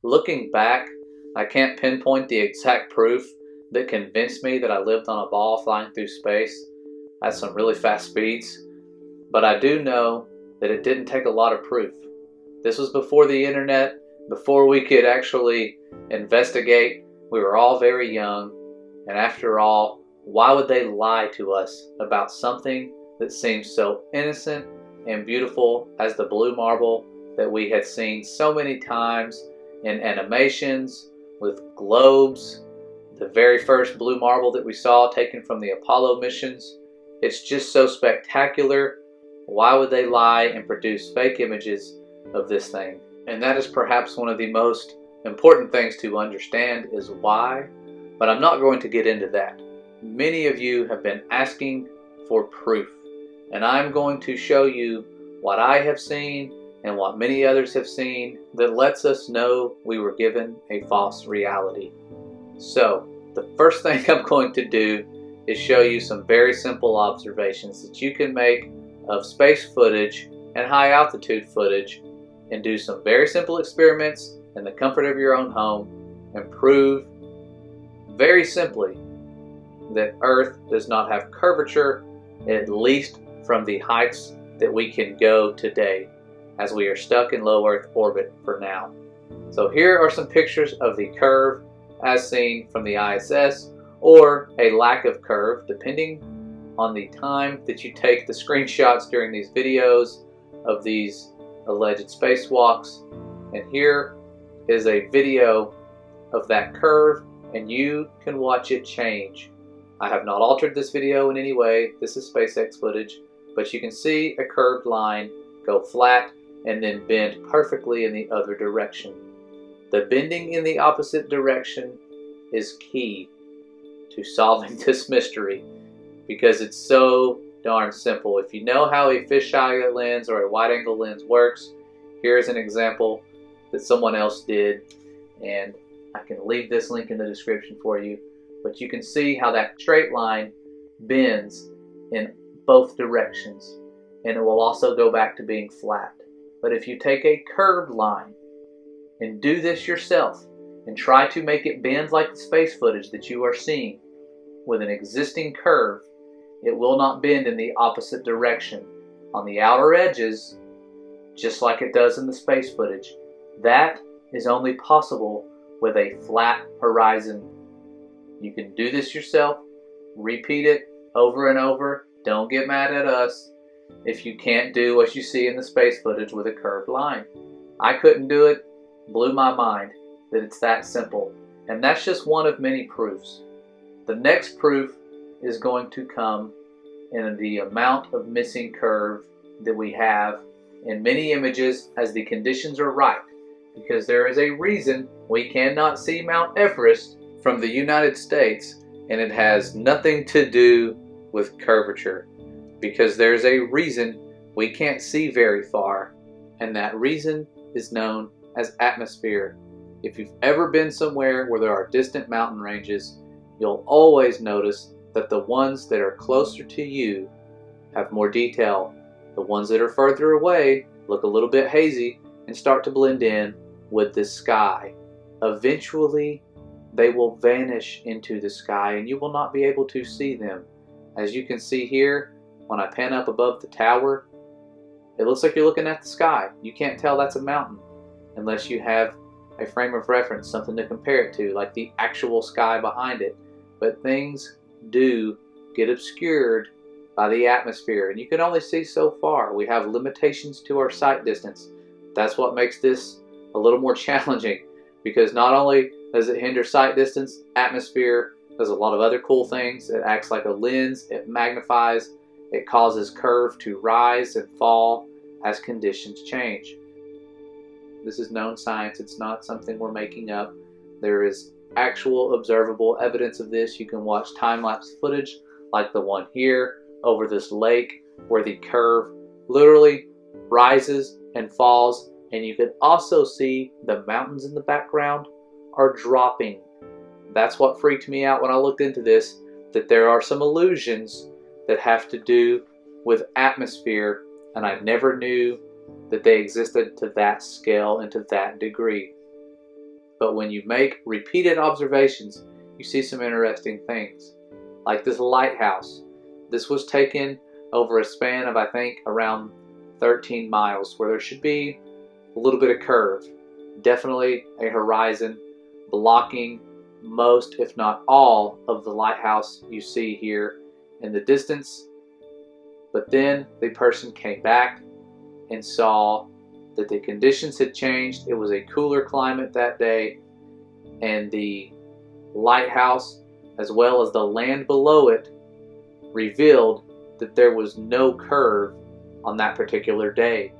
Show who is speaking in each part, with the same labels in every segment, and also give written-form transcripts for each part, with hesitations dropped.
Speaker 1: Looking back, I can't pinpoint the exact proof that convinced me that I lived on a ball flying through space at some really fast speeds, but I do know that it didn't take a lot of proof. This was before the internet, before we could actually investigate. We were all very young, and after all, why would they lie to us about something that seems so innocent and beautiful as the blue marble that we had seen so many times in animations with globes, the very first blue marble that we saw taken from the Apollo missions? It's just so spectacular. Why would they lie and produce fake images of this thing? And that is perhaps one of the most important things to understand is why, but I'm not going to get into that. Many of you have been asking for proof, and I'm going to show you what I have seen and what many others have seen that lets us know we were given a false reality. So, the first thing I'm going to do is show you some very simple observations that you can make of space footage and high altitude footage, and do some very simple experiments in the comfort of your own home and prove very simply that Earth does not have curvature, at least from the heights that we can go today, as we are stuck in low Earth orbit for now. So here are some pictures of the curve as seen from the ISS, or a lack of curve depending on the time that you take the screenshots during these videos of these alleged spacewalks. And here is a video of that curve, and you can watch it change. I have not altered this video in any way. This is SpaceX footage, but you can see a curved line go flat and then bend perfectly in the other direction. The bending in the opposite direction is key to solving this mystery, because it's so darn simple. If you know how a fisheye lens or a wide-angle lens works, here's an example that someone else did, and I can leave this link in the description for you. But you can see how that straight line bends in both directions, and it will also go back to being flat. But if you take a curved line and do this yourself and try to make it bend like the space footage that you are seeing with an existing curve, it will not bend in the opposite direction on the outer edges, just like it does in the space footage. That is only possible with a flat horizon. You can do this yourself, repeat it over and over. Don't get mad at us if you can't do what you see in the space footage with a curved line. I couldn't do it. Blew my mind that it's that simple. And that's just one of many proofs. The next proof is going to come in the amount of missing curve that we have in many images as the conditions are right, because there is a reason we cannot see Mount Everest from the United States, and it has nothing to do with curvature, because there's a reason we can't see very far, and that reason is known as atmosphere. If you've ever been somewhere where there are distant mountain ranges, you'll always notice that the ones that are closer to you have more detail. The ones that are further away look a little bit hazy and start to blend in with the sky. Eventually, they will vanish into the sky and you will not be able to see them. As you can see here, when I pan up above the tower, it looks like you're looking at the sky. You can't tell that's a mountain unless you have a frame of reference, something to compare it to, like the actual sky behind it. But things do get obscured by the atmosphere, and you can only see so far. We have limitations to our sight distance. That's what makes this a little more challenging, because not only does it hinder sight distance, atmosphere does a lot of other cool things. It acts like a lens, it magnifies, it causes curve to rise and fall as conditions change. This is known science. It's not something we're making up. There is actual observable evidence of this. You can watch time-lapse footage like the one here over this lake where the curve literally rises and falls, and you can also see the mountains in the background are dropping. That's what freaked me out when I looked into this, that there are some illusions that have to do with atmosphere, and I never knew that they existed to that scale and to that degree. But when you make repeated observations, you see some interesting things. Like this lighthouse. This was taken over a span of, I think, around 13 miles, where there should be a little bit of curve. Definitely a horizon blocking most, if not all, of the lighthouse you see here in the distance. But then the person came back and saw that the conditions had changed. It was a cooler climate that day, and the lighthouse, as well as the land below it, revealed that there was no curve on that particular day.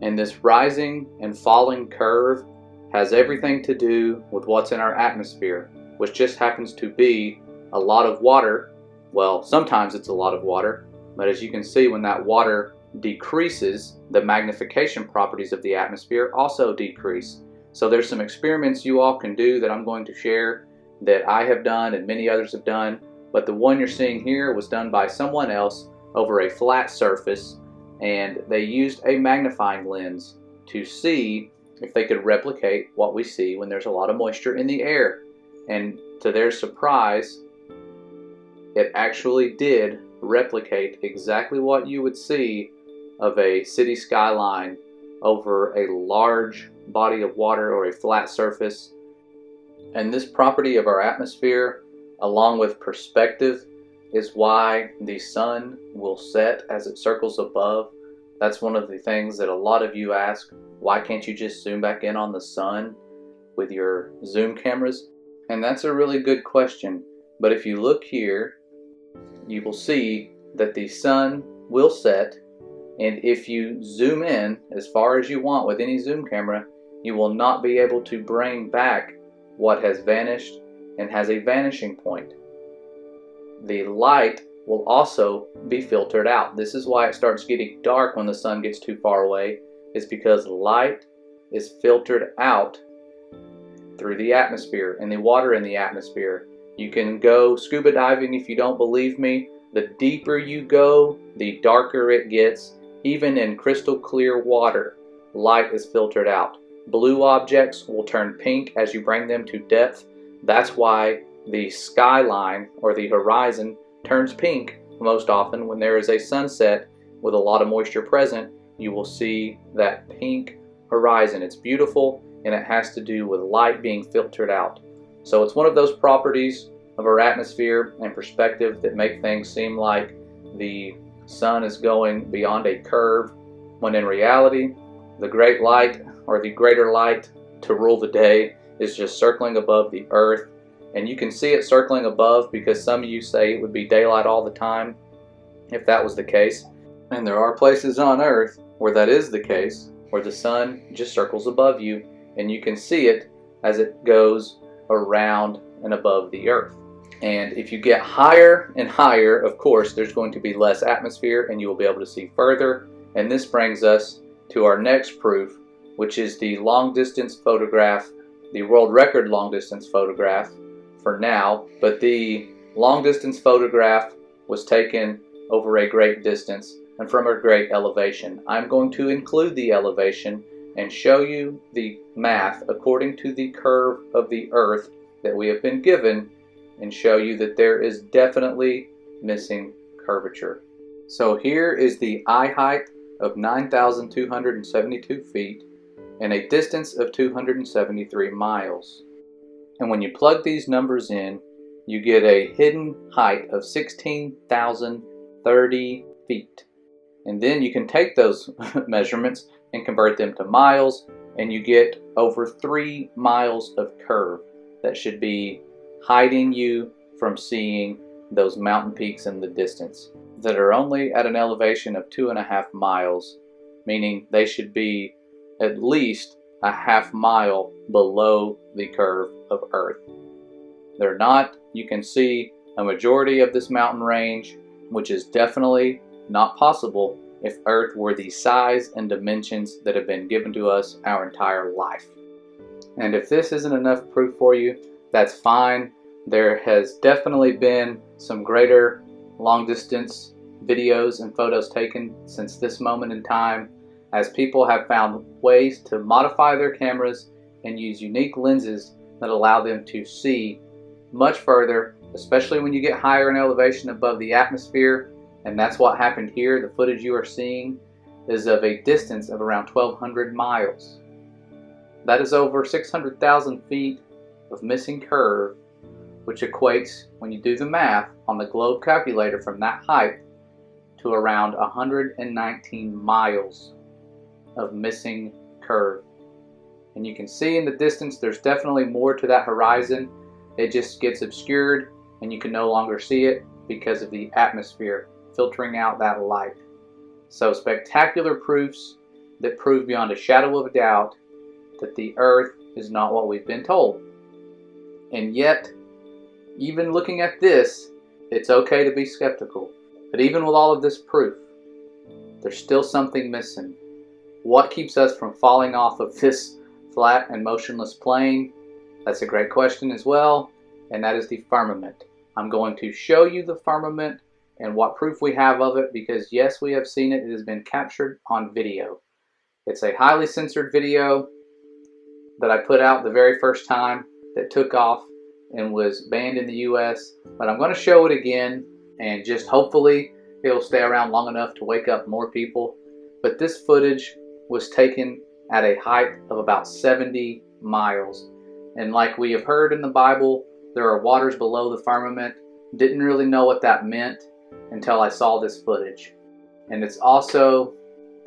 Speaker 1: And this rising and falling curve has everything to do with what's in our atmosphere, which just happens to be a lot of water. Well, sometimes it's a lot of water, but as you can see, when that water decreases, the magnification properties of the atmosphere also decrease. So there's some experiments you all can do that I'm going to share that I have done and many others have done, but the one you're seeing here was done by someone else over a flat surface, and they used a magnifying lens to see if they could replicate what we see when there's a lot of moisture in the air. And to their surprise, it actually did replicate exactly what you would see of a city skyline over a large body of water or a flat surface. And this property of our atmosphere, along with perspective, is why the sun will set as it circles above. That's one of the things that a lot of you ask, why can't you just zoom back in on the sun with your zoom cameras? And that's a really good question. But if you look here, you will see that the sun will set, and if you zoom in as far as you want with any zoom camera, you will not be able to bring back what has vanished and has a vanishing point. The light will also be filtered out. This is why it starts getting dark when the sun gets too far away, is because light is filtered out through the atmosphere and the water in the atmosphere. You can go scuba diving if you don't believe me. The deeper you go, the darker it gets. Even in crystal clear water, light is filtered out. Blue objects will turn pink as you bring them to depth. That's why the skyline or the horizon turns pink most often when there is a sunset with a lot of moisture present. You will see that pink horizon. It's beautiful, and it has to do with light being filtered out. So it's one of those properties of our atmosphere and perspective that make things seem like the sun is going beyond a curve, when in reality the great light, or the greater light to rule the day, is just circling above the earth. And you can see it circling above because some of you say it would be daylight all the time if that was the case. And there are places on earth where that is the case, where the sun just circles above you and you can see it as it goes around and above the earth. And if you get higher and higher, of course, there's going to be less atmosphere and you will be able to see further. And this brings us to our next proof, which is the long distance photograph, the world record long distance photograph for now. But the long distance photograph was taken over a great distance and from a great elevation. I'm going to include the elevation and show you the math according to the curve of the earth that we have been given, and show you that there is definitely missing curvature. So here is the eye height of 9,272 feet and a distance of 273 miles. And when you plug these numbers in, you get a hidden height of 16,030 feet. And then you can take those measurements and convert them to miles, and you get over 3 miles of curve that should be hiding you from seeing those mountain peaks in the distance that are only at an elevation of 2.5 miles, meaning they should be at least a half mile below the curve of Earth. They're not. You can see a majority of this mountain range, which is definitely not possible if Earth were the size and dimensions that have been given to us our entire life. And if this isn't enough proof for you, that's fine. There has definitely been some greater long distance videos and photos taken since this moment in time, as people have found ways to modify their cameras and use unique lenses that allow them to see much further, especially when you get higher in elevation above the atmosphere. And that's what happened here. The footage you are seeing is of a distance of around 1,200 miles. That is over 600,000 feet of missing curve, which equates, when you do the math on the globe calculator from that height, to around 119 miles of missing curve. And you can see in the distance there's definitely more to that horizon. It just gets obscured and you can no longer see it because of the atmosphere filtering out that light. So spectacular proofs that prove beyond a shadow of a doubt that the Earth is not what we've been told. And yet, even looking at this, it's okay to be skeptical. But even with all of this proof, there's still something missing. What keeps us from falling off of this flat and motionless plane? That's a great question as well, and that is the firmament. I'm going to show you the firmament and what proof we have of it, because yes, we have seen it. It has been captured on video. It's a highly censored video that I put out the very first time that took off and was banned in the US, but I'm going to show it again, and just hopefully it'll stay around long enough to wake up more people. But this footage was taken at a height of about 70 miles. And like we have heard in the Bible, there are waters below the firmament. Didn't really know what that meant until I saw this footage. And it's also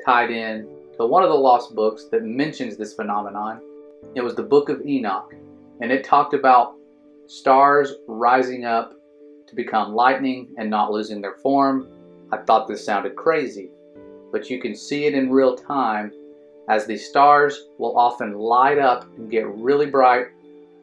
Speaker 1: tied in to one of the lost books that mentions this phenomenon. It was the Book of Enoch, and it talked about stars rising up to become lightning and not losing their form. I thought this sounded crazy, but you can see it in real time as the stars will often light up and get really bright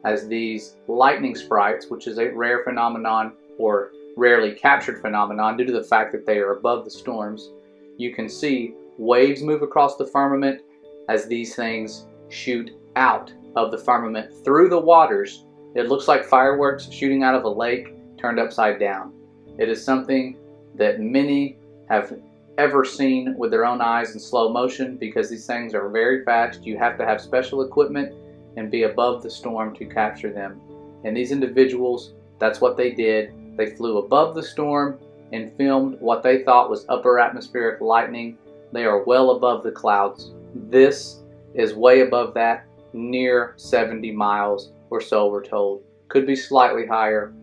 Speaker 1: as these lightning sprites, which is a rare phenomenon or rarely captured phenomenon due to the fact that they are above the storms. You can see waves move across the firmament as these things shoot out of the firmament through the waters. It looks like fireworks shooting out of a lake turned upside down. It is something that many have ever seen with their own eyes in slow motion, because these things are very fast. You have to have special equipment and be above the storm to capture them. And these individuals, that's what they did. They flew above the storm and filmed what they thought was upper atmospheric lightning. They are well above the clouds. This is way above that, near 70 miles or so, we're told. Could be slightly higher,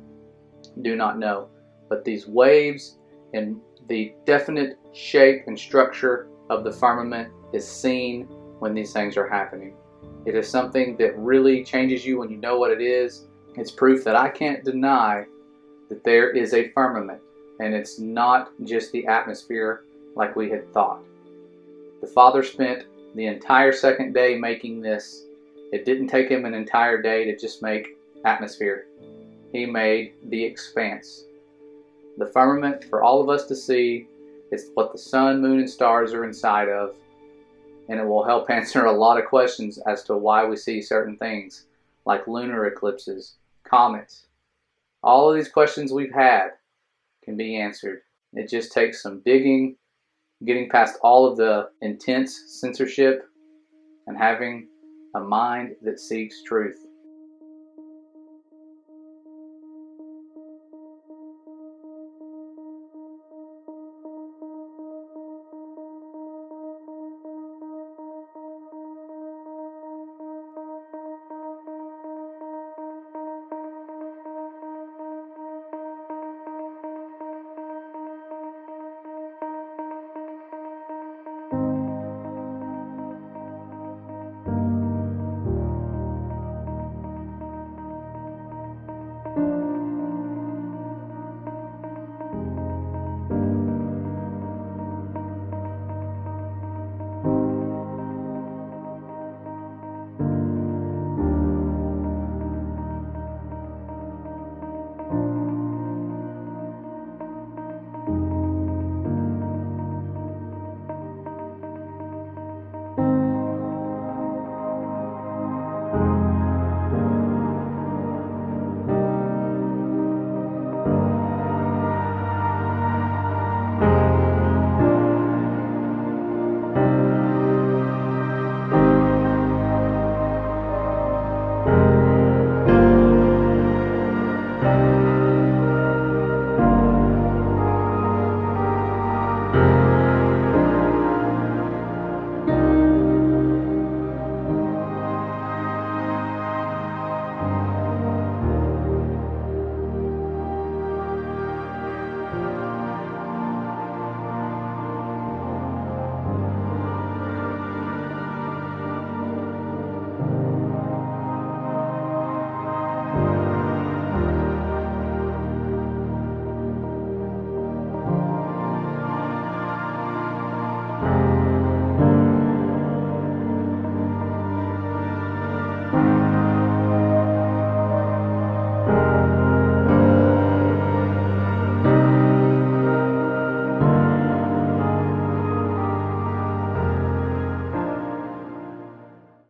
Speaker 1: do not know. But these waves and the definite shape and structure of the firmament is seen when these things are happening. It is something that really changes you when you know what it is. It's proof that I can't deny that there is a firmament, and it's not just the atmosphere like we had thought. The Father spent the entire second day making this. It didn't take him an entire day to just make atmosphere. He made the expanse. The firmament, for all of us to see, is what the sun, moon, and stars are inside of, and it will help answer a lot of questions as to why we see certain things, like lunar eclipses, comets. All of these questions we've had can be answered. It just takes some digging, getting past all of the intense censorship, and having a mind that seeks truth.